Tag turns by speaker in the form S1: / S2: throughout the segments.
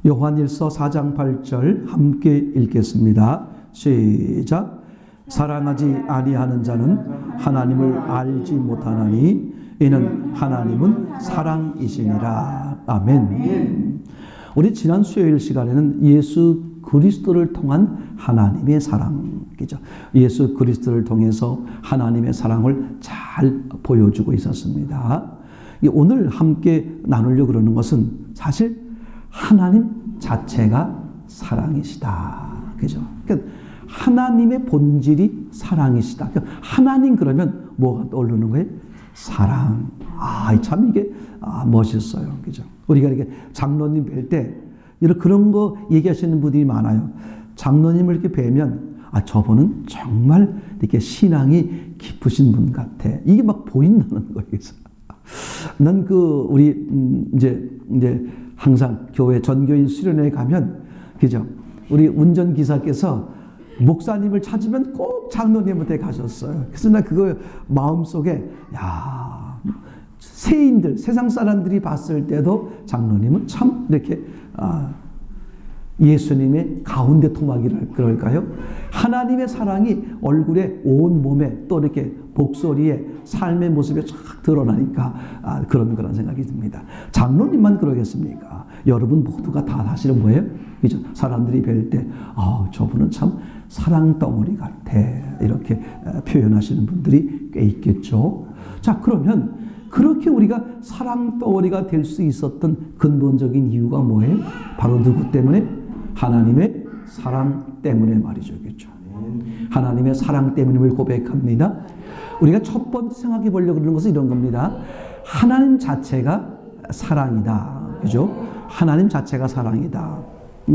S1: 요한일서 4장 8절 함께 읽겠습니다. 시작. 사랑하지 아니하는 자는 하나님을 알지 못하나니 이는 하나님은 사랑이시니라. 아멘. 우리 지난 수요일 시간에는 예수 그리스도를 통한 하나님의 사랑이죠. 예수 그리스도를 통해서 하나님의 사랑을 잘 보여주고 있었습니다. 오늘 함께 나누려고 그러는 것은 사실 하나님 자체가 사랑이시다. 그죠? 그러니까 하나님의 본질이 사랑이시다. 그러니까 하나님 그러면 뭐가 떠오르는 거예요? 사랑. 참 이게 멋있어요. 그죠? 우리가 이렇게 장로님 뵐 때 이런 그런 거 얘기하시는 분들이 많아요. 장로님을 이렇게 뵈면 저분은 정말 이렇게 신앙이 깊으신 분 같아. 이게 막 보인다는 거예요. 난 우리 이제 항상 교회 전교인 수련회에 가면 그죠? 우리 운전기사께서 목사님을 찾으면 꼭 장로님한테 가셨어요. 그래서 나 그거 마음속에 세인들, 세상 사람들이 봤을 때도 장로님은 참 이렇게 예수님의 가운데 토막이라 그럴까요? 하나님의 사랑이 얼굴에 온 몸에 또 이렇게 목소리에 삶의 모습에 쫙 드러나니까 그런 생각이 듭니다. 장로님만 그러겠습니까? 여러분 모두가 다 사실은 뭐예요? 그죠? 사람들이 뵐 때 저분은 참 사랑 덩어리 같아 이렇게 표현하시는 분들이 꽤 있겠죠. 자, 그러면 그렇게 우리가 사랑 덩어리가 될 수 있었던 근본적인 이유가 뭐예요? 바로 누구 때문에? 하나님의 사랑 때문에 말이죠. 그렇죠? 하나님의 사랑 때문임을 고백합니다. 우리가 첫 번째 생각해 보려고 하는 것은 이런 겁니다. 하나님 자체가 사랑이다. 그죠? 하나님 자체가 사랑이다.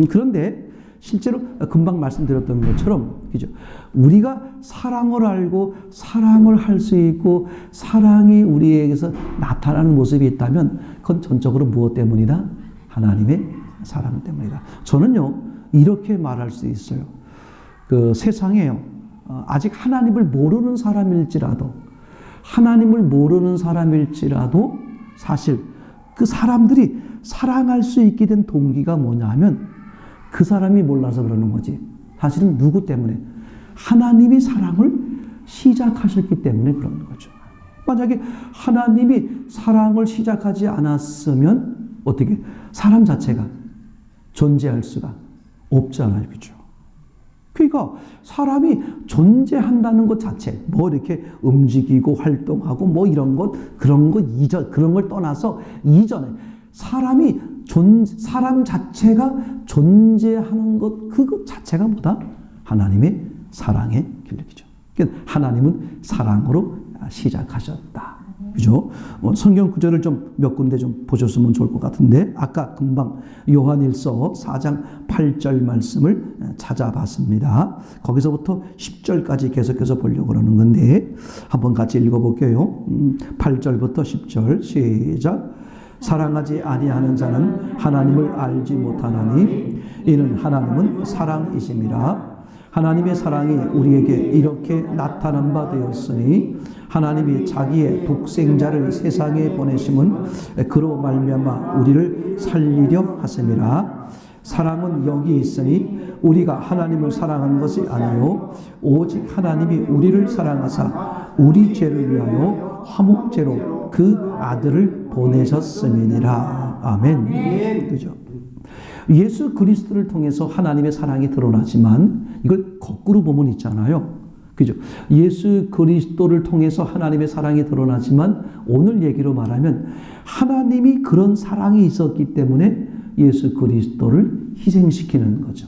S1: 그런데 실제로 금방 말씀드렸던 것처럼 그죠? 우리가 사랑을 알고 사랑을 할 수 있고 사랑이 우리에게서 나타나는 모습이 있다면 그건 전적으로 무엇 때문이다? 하나님의 사랑 때문이다. 저는요 이렇게 말할 수 있어요. 그 세상에요 아직 하나님을 모르는 사람일지라도 사실 그 사람들이 사랑할 수 있게 된 동기가 뭐냐 하면 그 사람이 몰라서 그러는 거지. 사실은 누구 때문에? 하나님이 사랑을 시작하셨기 때문에 그러는 거죠. 만약에 하나님이 사랑을 시작하지 않았으면 어떻게 사람 자체가 존재할 수가 없잖아요. 그렇죠? 그러니까 사람이 존재한다는 것 자체, 뭐 이렇게 움직이고 활동하고 뭐 이런 것, 그런 걸 떠나서 이전에 사람 자체가 존재하는 것, 그것 자체가 뭐다? 하나님의 사랑의 길이죠. 그러니까 하나님은 사랑으로 시작하셨다. 그죠? 성경 구절을 좀 몇 군데 좀 보셨으면 좋을 것 같은데, 아까 금방 요한일서 4장 8절 말씀을 찾아봤습니다. 거기서부터 10절까지 계속해서 보려고 하는 건데, 한번 같이 읽어볼게요. 8절부터 10절 시작. 사랑하지 아니하는 자는 하나님을 알지 못하나니 이는 하나님은 사랑이심이라. 하나님의 사랑이 우리에게 이렇게 나타난 바 되었으니 하나님이 자기의 독생자를 세상에 보내심은 그로 말미암아 우리를 살리려 하심이라. 사랑은 여기 있으니 우리가 하나님을 사랑한 것이 아니요 오직 하나님이 우리를 사랑하사 우리 죄를 위하여 화목제로 그 아들을 보내셨음이니라. 아멘. 그죠? 예수 그리스도를 통해서 하나님의 사랑이 드러나지만 이걸 거꾸로 보면 있잖아요. 그죠? 예수 그리스도를 통해서 하나님의 사랑이 드러나지만 오늘 얘기로 말하면 하나님이 그런 사랑이 있었기 때문에 예수 그리스도를 희생시키는 거죠.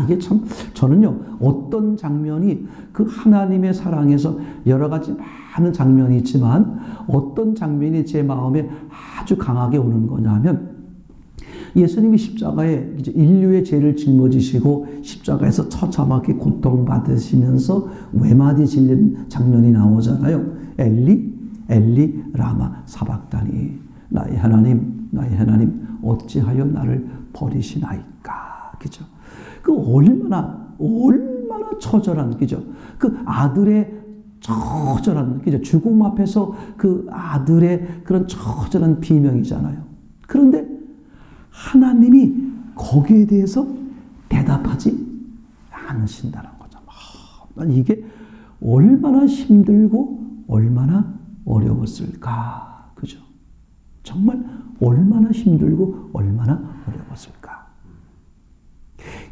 S1: 이게 참 저는요 어떤 장면이 그 하나님의 사랑에서 여러 가지 많은 장면이 있지만 어떤 장면이 제 마음에 아주 강하게 오는 거냐 하면 예수님이 십자가에 이제 인류의 죄를 짊어지시고 십자가에서 처참하게 고통받으시면서 외마디 질린 장면이 나오잖아요. 엘리 엘리 라마 사박다니 나의 하나님 어찌하여 나를 버리시나이까. 그죠? 그 얼마나 처절한, 그죠? 그 아들의 처절한, 그죠? 죽음 앞에서 그 아들의 그런 처절한 비명이잖아요. 그런데 하나님이 거기에 대해서 대답하지 않으신다는 거죠. 난 이게 얼마나 힘들고 얼마나 어려웠을까. 그죠? 정말 얼마나 힘들고 얼마나 어려웠을까.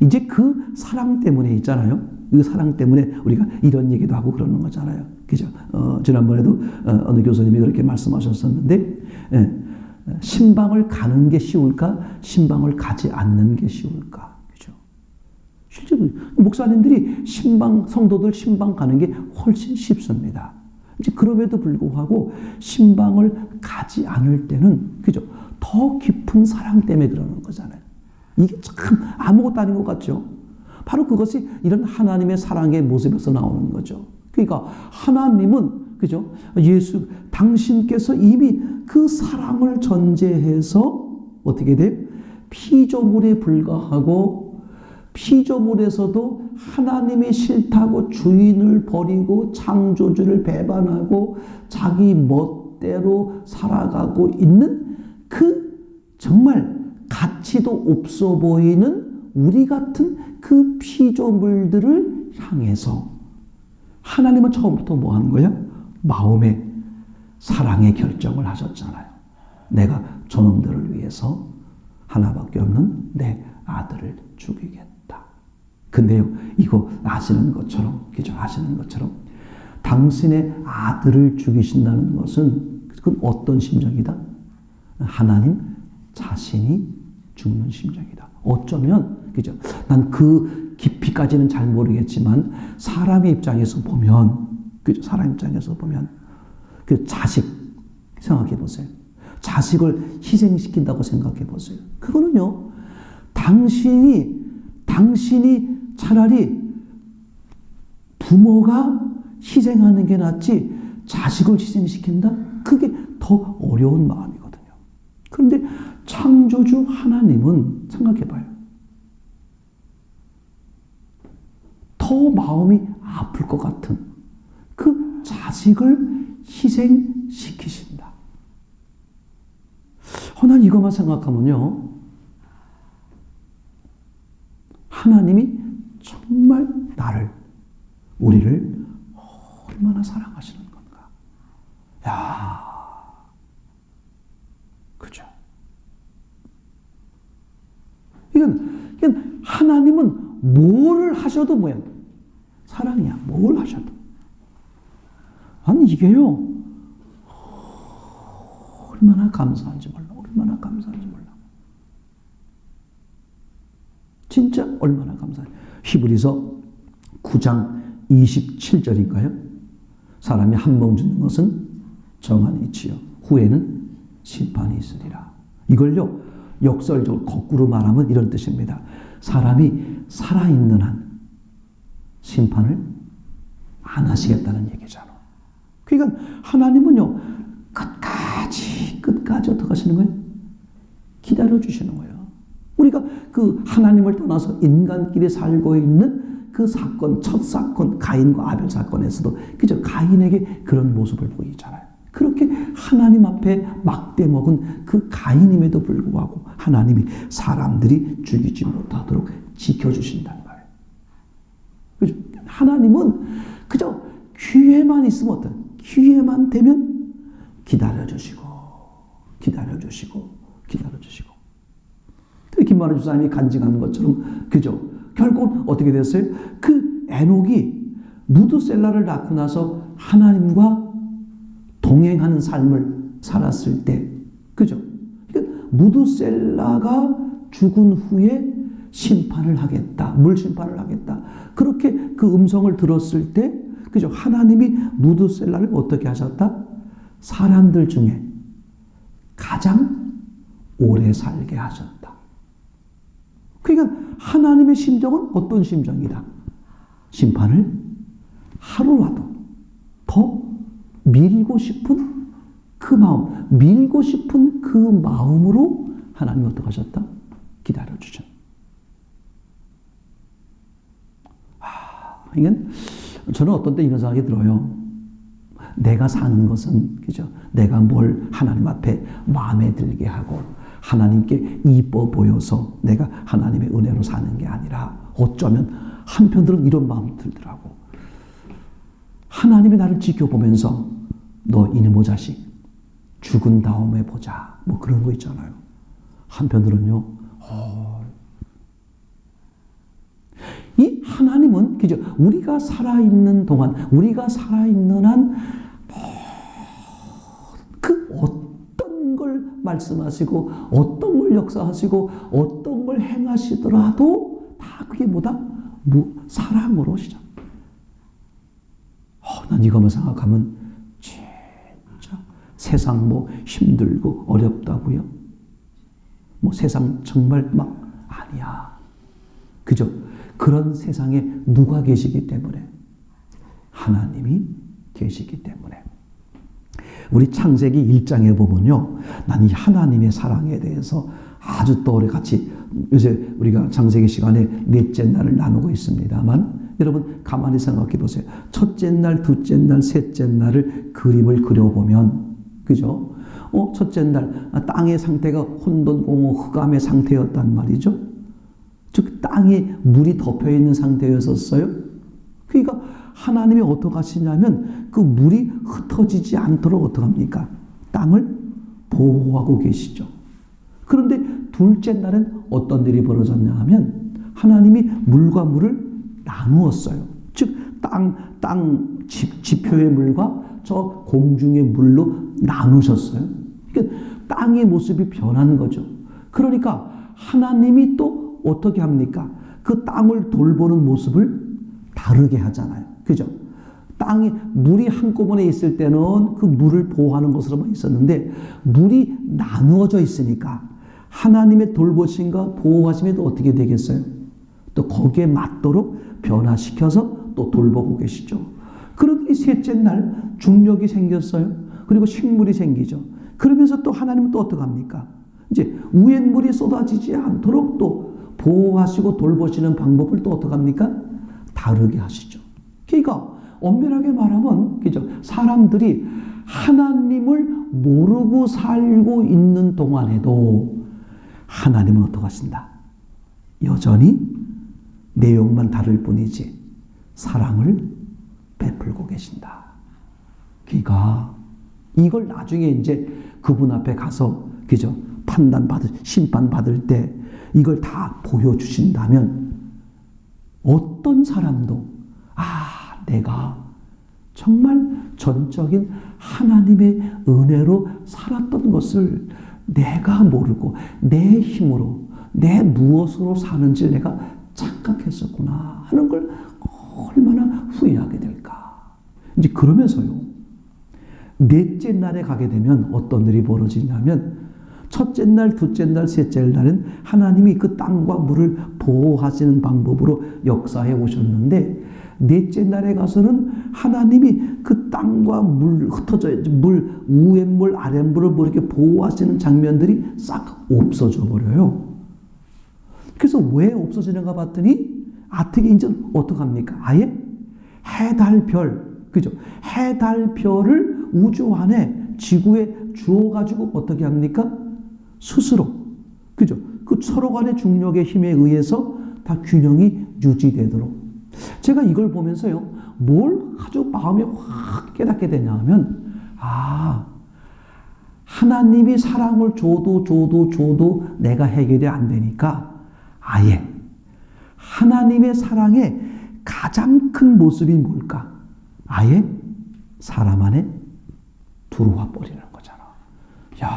S1: 이제 그 사랑 때문에 있잖아요. 그 사랑 때문에 우리가 이런 얘기도 하고 그러는 거잖아요. 그죠? 지난번에도 어느 교수님이 그렇게 말씀하셨었는데, 예, 신방을 가는 게 쉬울까? 신방을 가지 않는 게 쉬울까? 그죠? 실제로 목사님들이 성도들 신방 가는 게 훨씬 쉽습니다. 이제 그럼에도 불구하고 신방을 가지 않을 때는, 그죠? 더 깊은 사랑 때문에 그러는 거잖아요. 이게 참 아무것도 아닌 것 같죠? 바로 그것이 이런 하나님의 사랑의 모습에서 나오는 거죠. 그러니까 하나님은, 그죠? 당신께서 이미 그 사랑을 전제해서 어떻게 돼요? 피조물에 불과하고 피조물에서도 하나님이 싫다고 주인을 버리고 창조주를 배반하고 자기 멋대로 살아가고 있는 그 정말 가치도 없어 보이는 우리 같은 그 피조물들을 향해서 하나님은 처음부터 뭐 하는 거예요? 마음의 사랑의 결정을 하셨잖아요. 내가 저놈들을 위해서 하나밖에 없는 내 아들을 죽이겠다. 근데요, 이거 아시는 것처럼, 그죠? 아시는 것처럼 당신의 아들을 죽이신다는 것은 그건 어떤 심정이다? 하나님 자신이 죽는 심정이다. 어쩌면, 그죠? 난 그 깊이까지는 잘 모르겠지만 사람의 입장에서 보면, 그죠? 사람 입장에서 보면 그 자식 생각해 보세요. 자식을 희생시킨다고 생각해 보세요. 그거는요, 당신이 차라리 부모가 희생하는 게 낫지 자식을 희생시킨다? 그게 더 어려운 마음이거든요. 그런데 창조주 하나님은 생각해 봐요. 더 마음이 아플 것 같은 그 자식을 희생시키신다. 난 이것만 생각하면요, 하나님이 정말 우리를 얼마나 사랑하시는 건가. 야, 그죠? 이건 하나님은 뭘 하셔도 뭐야? 사랑이야. 뭘 하셔도. 아니, 이게요, 얼마나 감사한지 몰라. 얼마나 감사한지 몰라. 진짜 얼마나 감사해요. 히브리서 9장 27절인가요? 사람이 한 번 죽는 것은 정한 이치요. 후에는 심판이 있으리라. 이걸요, 역설적으로 거꾸로 말하면 이런 뜻입니다. 사람이 살아있는 한 심판을 안 하시겠다는 얘기잖아. 그러니까 하나님은요, 끝까지 어떻게 하시는 거예요? 기다려주시는 거예요. 우리가 그 하나님을 떠나서 인간끼리 살고 있는 그 사건, 첫 사건, 가인과 아벨 사건에서도 그저 가인에게 그런 모습을 보이잖아요. 그렇게 하나님 앞에 막대 먹은 그 가인임에도 불구하고 하나님이 사람들이 죽이지 못하도록 지켜주신단 말이에요. 그죠? 하나님은 그저 기회만 있으면 기회만 되면 기다려주시고. 김만우 주사님이 간증하는 것처럼, 그죠? 결국 어떻게 됐어요? 그 에녹이 무드셀라를 낳고 나서 하나님과 동행하는 삶을 살았을 때, 그죠? 그러니까 무드셀라가 죽은 후에 심판을 하겠다. 물 심판을 하겠다. 그렇게 그 음성을 들었을 때, 그죠? 하나님이 무드셀라를 어떻게 하셨다? 사람들 중에 가장 오래 살게 하셨다. 그러니까 하나님의 심정은 어떤 심정이다? 심판을 하루라도 더 밀고 싶은 그 마음으로 하나님이 어떻게 하셨다? 기다려주죠. 이건 저는 어떤 때 이런 생각이 들어요. 내가 사는 것은, 그죠? 내가 뭘 하나님 앞에 마음에 들게 하고 하나님께 이뻐 보여서 내가 하나님의 은혜로 사는 게 아니라 어쩌면 한편들은 이런 마음이 들더라고. 하나님이 나를 지켜보면서 너 이놈의 자식 죽은 다음에 보자. 뭐 그런 거 있잖아요. 한편으로는요. 이 하나님은 그죠? 우리가 살아있는 동안, 우리가 살아있는 한 그 어떤 걸 말씀하시고 어떤 걸 역사하시고 어떤 걸 행하시더라도 다 그게 뭐다? 사랑으로 시작. 난 이거만 생각하면 진짜 세상 뭐 힘들고 어렵다고요? 뭐 세상 정말 막 아니야. 그죠? 그런 세상에 누가 계시기 때문에? 하나님이 계시기 때문에. 우리 창세기 1장에 보면요. 난 이 하나님의 사랑에 대해서 아주 또 우리 같이 요새 우리가 창세기 시간에 넷째 날을 나누고 있습니다만 여러분 가만히 생각해 보세요. 첫째 날, 둘째 날, 셋째 날을 그림을 그려보면 그죠? 첫째 날 땅의 상태가 혼돈공허 흑암의 상태였단 말이죠. 즉 땅에 물이 덮여있는 상태였었어요. 그러니까 하나님이 어떻게 하시냐면 그 물이 흩어지지 않도록 어떻게 합니까? 땅을 보호하고 계시죠. 그런데 둘째 날은 어떤 일이 벌어졌냐 하면 하나님이 물과 물을 나누었어요. 즉 땅 지표의 물과 저 공중의 물로 나누셨어요. 그러니까 땅의 모습이 변한 거죠. 그러니까 하나님이 또 어떻게 합니까? 그 땅을 돌보는 모습을 다르게 하잖아요. 그죠? 땅이 물이 한꺼번에 있을 때는 그 물을 보호하는 것으로만 있었는데 물이 나누어져 있으니까 하나님의 돌보심과 보호하심에도 어떻게 되겠어요? 또 거기에 맞도록 변화시켜서 또 돌보고 계시죠. 그런데 셋째 날 중력이 생겼어요. 그리고 식물이 생기죠. 그러면서 또 하나님은 또 어떻게 합니까? 이제 위에 물이 쏟아지지 않도록 또 보호하시고 돌보시는 방법을 또 어떻게 합니까? 다르게 하시죠. 그러니까 엄밀하게 말하면 그죠? 사람들이 하나님을 모르고 살고 있는 동안에도 하나님은 어떻게 하신다? 여전히 내용만 다를 뿐이지 사랑을 베풀고 계신다. 그러니까 이걸 나중에 이제 그분 앞에 가서 그죠? 심판 받을 때 이걸 다 보여주신다면 어떤 사람도 내가 정말 전적인 하나님의 은혜로 살았던 것을 내가 모르고 내 힘으로 내 무엇으로 사는지 내가 착각했었구나 하는 걸 얼마나 후회하게 될까. 이제 그러면서요. 넷째 날에 가게 되면 어떤 일이 벌어지냐면 첫째 날, 둘째 날, 셋째 날은 하나님이 그 땅과 물을 보호하시는 방법으로 역사해 오셨는데 넷째 날에 가서는 하나님이 그 땅과 물 흩어져 물 위에 물 아래 물을 뭐 이렇게 보호하시는 장면들이 싹 없어져 버려요. 그래서 왜 없어지는가 봤더니 어떻게 이제 어떡합니까? 아예 해달별 그죠? 해달별을 우주 안에 지구에 주어 가지고 어떻게 합니까? 스스로 그죠? 그 서로 간의 중력의 힘에 의해서 다 균형이 유지되도록. 제가 이걸 보면서요, 뭘 아주 마음에 확 깨닫게 되냐 하면, 하나님이 사랑을 줘도 내가 해결이 안 되니까 아예 하나님의 사랑의 가장 큰 모습이 뭘까? 아예 사람 안에 들어와 버리는 거잖아. 야,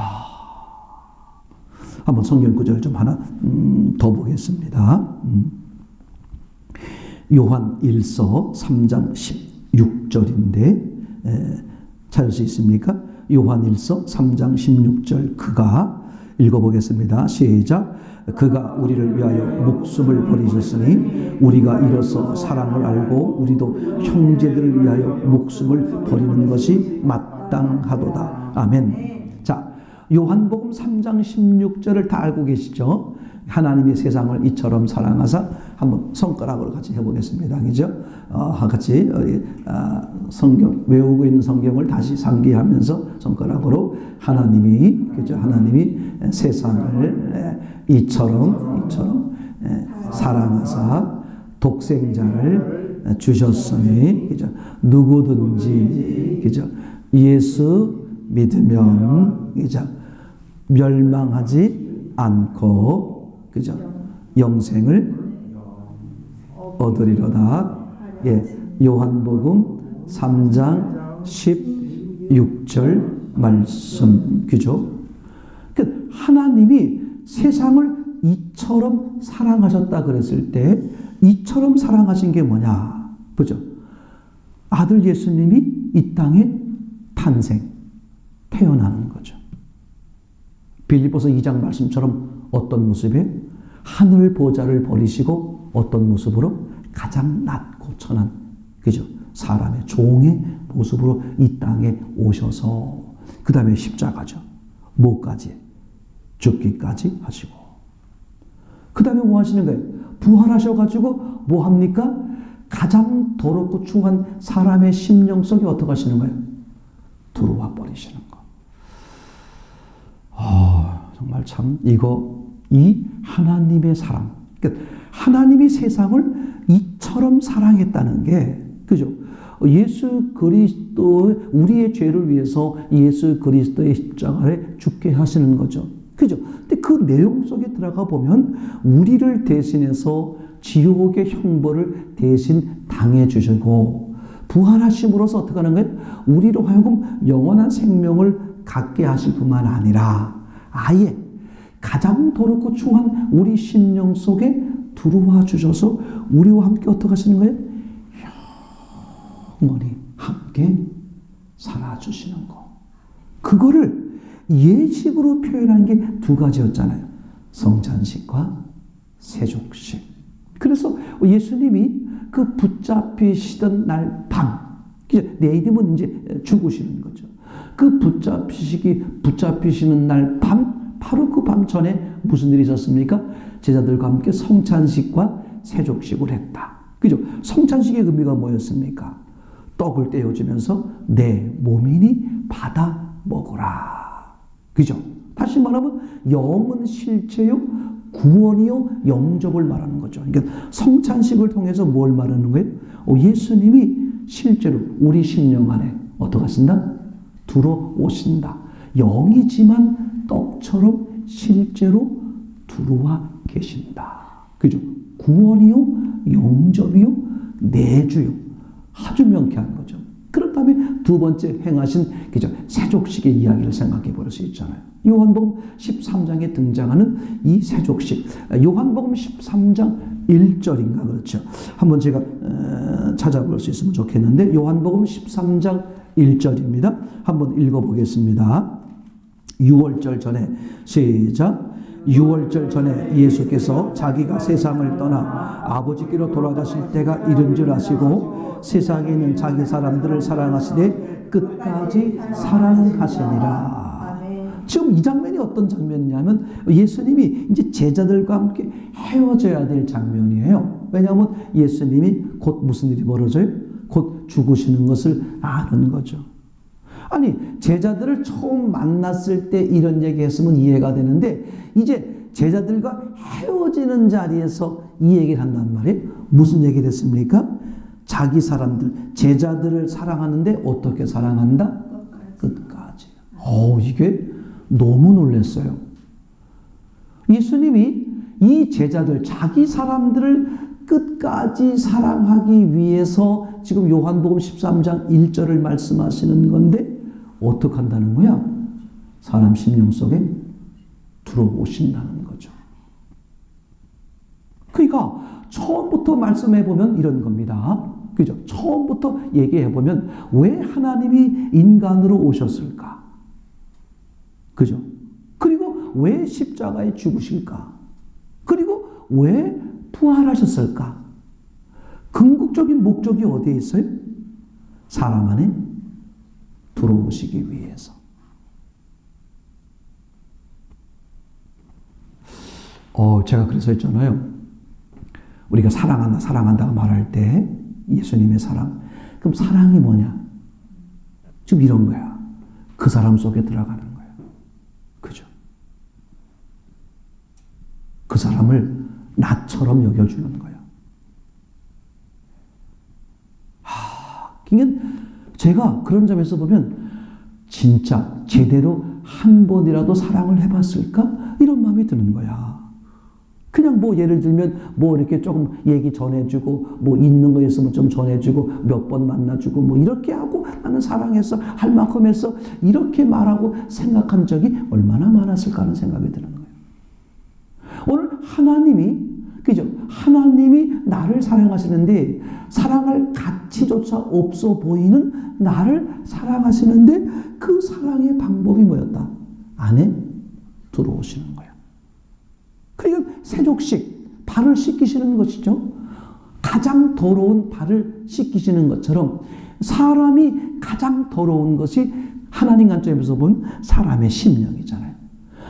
S1: 한번 성경 구절 좀 하나 더 보겠습니다. 요한 1서 3장 16절인데 찾을 수 있습니까? 요한 1서 3장 16절 그가 읽어보겠습니다. 시작. 그가 우리를 위하여 목숨을 버리셨으니 우리가 이로써 사랑을 알고 우리도 형제들을 위하여 목숨을 버리는 것이 마땅하도다. 아멘. 자, 요한복음 3장 16절을 다 알고 계시죠? 하나님이 세상을 이처럼 사랑하사 한번 손가락으로 같이 해보겠습니다. 그죠? 같이 성경 외우고 있는 성경을 다시 상기하면서 손가락으로 하나님이 그죠? 하나님이 세상을 이처럼 사랑하사 독생자를 주셨으니 그죠? 누구든지 그죠? 예수 믿으면 그죠? 멸망하지 않고 그죠? 영생을 얻으리로다. 예, 요한복음 3장 16절 말씀 그죠? 그러니까 하나님이 세상을 이처럼 사랑하셨다 그랬을 때 이처럼 사랑하신 게 뭐냐? 그죠? 아들 예수님이 이 땅에 태어나는 거죠. 빌립보서 2장 말씀처럼 어떤 모습에 하늘 보좌를 버리시고 어떤 모습으로 가장 낮고 천한 그죠? 사람의 종의 모습으로 이 땅에 오셔서 그 다음에 십자가죠. 뭐까지? 죽기까지 하시고 그 다음에 뭐 하시는 거예요? 부활하셔가지고 뭐 합니까? 가장 더럽고 추한 사람의 심령 속에 어떻게 하시는 거예요? 들어와 버리시는 거. 정말 참 이 하나님의 사랑. 그러니까 하나님이 세상을 이처럼 사랑했다는 게 그죠? 예수 그리스도 우리의 죄를 위해서 예수 그리스도의 십자가에 죽게 하시는 거죠. 그죠? 근데 그 내용 속에 들어가 보면 우리를 대신해서 지옥의 형벌을 대신 당해 주시고 부활하심으로써 어떻게 하는 거예요? 우리로 하여금 영원한 생명을 갖게 하실 뿐만 아니라 아예 가장 더럽고 추한 우리 심령 속에 들어와 주셔서 우리와 함께 어떻게 하시는 거예요? 영원히 함께 살아주시는 거. 그거를 예식으로 표현한 게 두 가지였잖아요. 성찬식과 세족식. 그래서 예수님이 그 붙잡히시던 날 밤, 내일이면 이제 죽으시는 거죠. 그 붙잡히시는 날 밤, 바로 그 밤 전에 무슨 일이 있었습니까? 제자들과 함께 성찬식과 세족식을 했다. 그죠? 성찬식의 의미가 뭐였습니까? 떡을 떼어주면서 내 몸이니 받아 먹어라. 그죠? 다시 말하면 영은 실체요, 구원이요, 영접을 말하는 거죠. 그러니까 성찬식을 통해서 뭘 말하는 거예요? 예수님이 실제로 우리 심령 안에 어떻게 하신다? 들어오신다. 영이지만 떡처럼 실제로 들어와 계신다. 그죠? 구원이요, 영접이요, 내주요. 아주 명쾌한 거죠. 그렇다면 두 번째 행하신 그죠? 세족식의 이야기를 생각해 볼 수 있잖아요. 요한복음 13장에 등장하는 이 세족식. 요한복음 13장 1절인가 그렇죠. 한번 제가 찾아볼 수 있으면 좋겠는데 요한복음 13장 1절입니다. 한번 읽어보겠습니다. 6월절 전에 시작. 6월절 전에 예수께서 자기가 세상을 떠나 아버지께로 돌아가실 때가 이른 줄 아시고 세상에 있는 자기 사람들을 사랑하시되 끝까지 사랑하시니라. 지금 이 장면이 어떤 장면이냐면 예수님이 이제 제자들과 함께 헤어져야 될 장면이에요. 왜냐하면 예수님이 곧 무슨 일이 벌어져요? 곧 죽으시는 것을 아는 거죠. 아니 제자들을 처음 만났을 때 이런 얘기했으면 이해가 되는데 이제 제자들과 헤어지는 자리에서 이 얘기를 한단 말이에요. 무슨 얘기를 했습니까? 자기 사람들, 제자들을 사랑하는데 어떻게 사랑한다? 끝까지. 이게 너무 놀랐어요. 예수님이 이 제자들, 자기 사람들을 끝까지 사랑하기 위해서 지금 요한복음 13장 1절을 말씀하시는 건데 어떻게 한다는 거야? 사람 심령 속에 들어오신다는 거죠. 그러니까 처음부터 말씀해보면 이런 겁니다. 그죠? 처음부터 얘기해보면 왜 하나님이 인간으로 오셨을까? 그죠? 그리고 왜 십자가에 죽으실까? 그리고 왜 부활하셨을까? 궁극적인 목적이 어디에 있어요? 사람 안에 들어오시기 위해서. 제가 그래서 했잖아요. 우리가 사랑한다, 사랑한다고 말할 때 예수님의 사랑. 그럼 사랑이 뭐냐? 지금 이런 거야. 그 사람 속에 들어가는 거야. 그죠? 그 사람을 나처럼 여겨주는 거야. 그러니까 제가 그런 점에서 보면 진짜 제대로 한 번이라도 사랑을 해봤을까? 이런 마음이 드는 거야. 그냥 뭐 예를 들면 뭐 이렇게 조금 얘기 전해주고 뭐 있는 거 있으면 좀 전해주고 몇 번 만나주고 뭐 이렇게 하고 나는 사랑했어 할 만큼 했어 이렇게 말하고 생각한 적이 얼마나 많았을까 하는 생각이 드는 거예요. 오늘 하나님이 그죠? 하나님이 나를 사랑하시는데 사랑할 가치조차 없어 보이는 나를 사랑하시는데 그 사랑의 방법이 뭐였다? 안에 들어오시는 거야. 그러니까 세족식, 발을 씻기시는 것이죠. 가장 더러운 발을 씻기시는 것처럼 사람이 가장 더러운 것이 하나님 관점에서 본 사람의 심령이잖아요.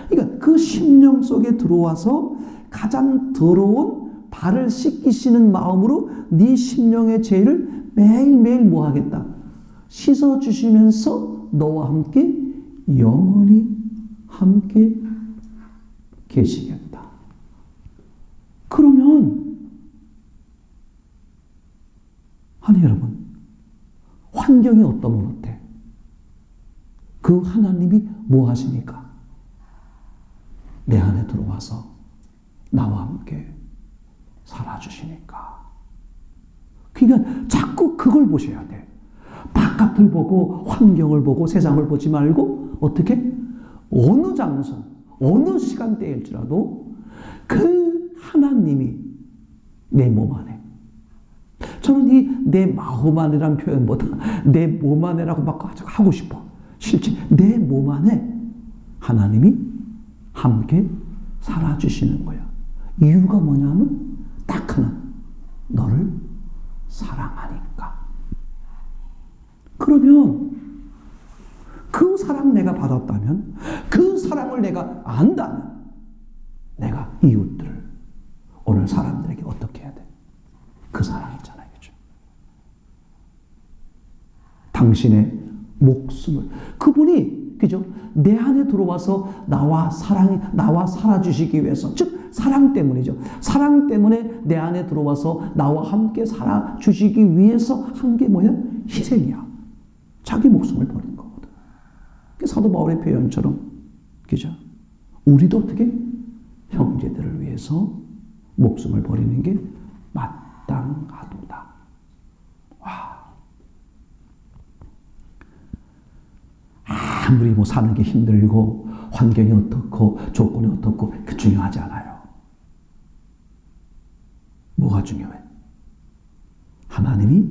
S1: 그러니까 그 심령 속에 들어와서 가장 더러운 발을 씻기시는 마음으로 네 심령의 죄를 매일매일 뭐 하겠다? 씻어주시면서 너와 함께 영원히 함께 계시겠다. 그러면 아니 여러분 환경이 어떠면 어때? 그 하나님이 뭐 하십니까? 내 안에 들어와서 나와 함께 살아주시니까. 그러니까 자꾸 그걸 보셔야 돼. 바깥을 보고 환경을 보고 세상을 보지 말고 어떻게? 어느 장소, 어느 시간대일지라도 그 하나님이 내 몸 안에. 저는 이 내 마음 안이라는 표현보다 내 몸 안에라고 막 하고 싶어. 실제 내 몸 안에 하나님이 함께 살아주시는 거야. 이유가 뭐냐면 딱 하나. 너를 사랑하니까. 그러면 그 사랑 내가 받았다면 그 사랑을 내가 안다면 내가 이웃들을 오늘 사람들에게 어떻게 해야 돼? 그 사랑 있잖아요. 그죠? 당신의 목숨을 그분이 그죠? 내 안에 들어와서 나와 살아주시기 위해서 즉 사랑 때문이죠. 사랑 때문에 내 안에 들어와서 나와 함께 살아주시기 위해서 한 게 뭐야? 희생이야. 자기 목숨을 버린 거거든. 사도 바울의 표현처럼 그죠? 우리도 어떻게 형제들을 위해서 목숨을 버리는 게 마땅하도다. 와. 아무리 뭐 사는 게 힘들고 환경이 어떻고 조건이 어떻고 그 중요하지 않아요. 뭐가 중요해? 하나님이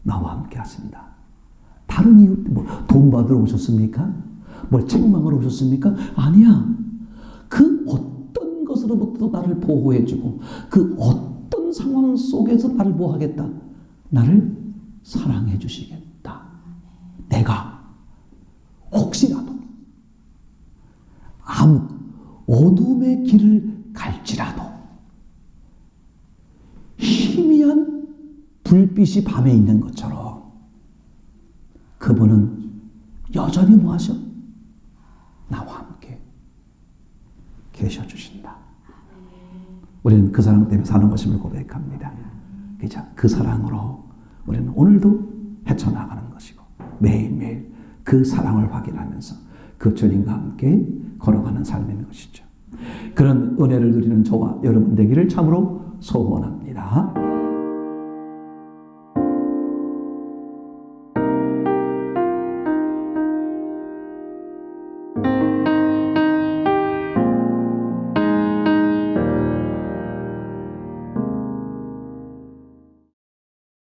S1: 나와 함께 하십니다. 다른 이유 뭐 돈 받으러 오셨습니까? 뭘 책망하러 오셨습니까? 아니야. 그 어떤 것으로부터 나를 보호해주고 그 어떤 상황 속에서 나를 보호하겠다. 나를 사랑해 주시겠다. 내가 혹시라도 아무 어둠의 길을 갈지라도 희미한 불빛이 밤에 있는 것처럼 그분은 여전히 뭐 하셔? 나와 함께 계셔주신다. 우리는 그 사랑 때문에 사는 것임을 고백합니다. 그 사랑으로 우리는 오늘도 헤쳐나가는 것이고 매일매일 그 사랑을 확인하면서 그 주님과 함께 걸어가는 삶인 것이죠. 그런 은혜를 누리는 저와 여러분 되기를 참으로 소원합니다.